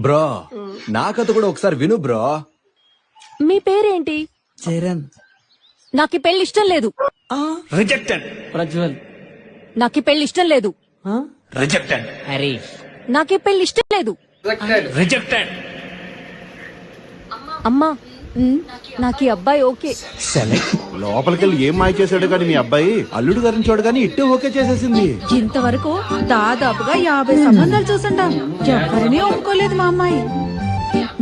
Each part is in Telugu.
బ్రో నా కథ కూడా ఒకసారి విను బ్రో. మీ పేరేంటి? చరణ్. నాకు ఈ పెళ్లి ఇష్టం లేదు. రిజెక్టెడ్. ప్రజ్వల్. నాకు ఈ పెళ్లి ఇష్టం లేదు. రిజెక్టెడ్. హరీష్. నాకు ఈ పెళ్లి ఇష్టం లేదు. రిజెక్టెడ్. అమ్మా నాకు ఈ అబ్బాయి ఓకే. లోపలికెళ్ళి ఏం మాయ చేశాడు కానీ మీ అబ్బాయి అల్లుడు గారిని చూడగానే ఇట్టే ఓకే చేసేసింది. ఇంతవరకు దాదాపుగా 50 సంబంధాలు చూసుంటాం. ఎవరిని ఒప్పుకోలేదు మా అమ్మాయి.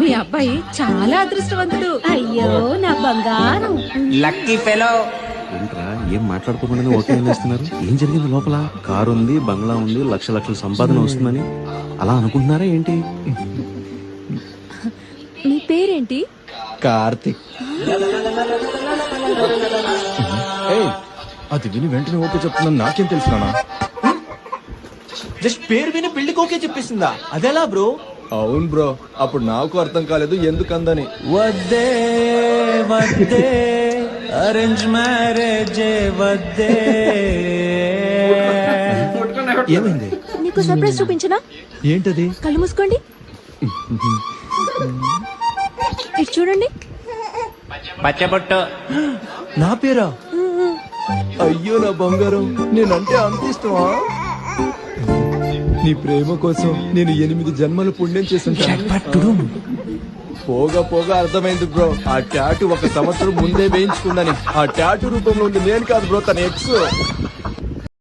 మీ అబ్బాయి చాలా అదృష్టవంతుడు. అయ్యో నా బంగారం. Lucky fellow. ఏంట్రా ఏం మాట్లాడుకోకుండా ఓకే అనేస్తున్నారు? ఏం జరిగింది లోపల? కారు ఉంది, బంగ్లా ఉంది, లక్షల సంపాదన వస్తుందని అలా అనుకుంటున్నారా ఏంటి? మీ పేరేంటి? కార్తిక్. ఏయ్, అది విని వెంటనే ఓకే చెప్తున్నాను నాకేం తెలుసునా? జస్ట్ పేరు విని పెళ్లికి ఓకే చెప్పేసిందా? అదెలా బ్రో? అవును బ్రో, అప్పుడు నాకు అర్థం కాలేదు ఎందుకందని. వద్దే వద్దే అరేంజ్ మ్యారేజ్ వద్దే. ఏమైంది? నీకు సర్ప్రైజ్ చూపించనా? ఏంటది? కళ్ళు మూసుకోండి. ఇటు చూడండి. పచ్చబొట్టు. నా పేరా? అయ్యో నా బంగారం, నేనంటే అంత ఇష్టమా? నీ ప్రేమ కోసం నేను 8 జన్మలు పుణ్యం చేసుంటాను. పోగా పోగా అర్థమైంది బ్రో, ఆ టాటూ 1 సంవత్సరం ముందే వేయించుకుందని. ఆ టాటూ రూపంలో ఉంది నేను కాదు బ్రో, తన ఎక్స్.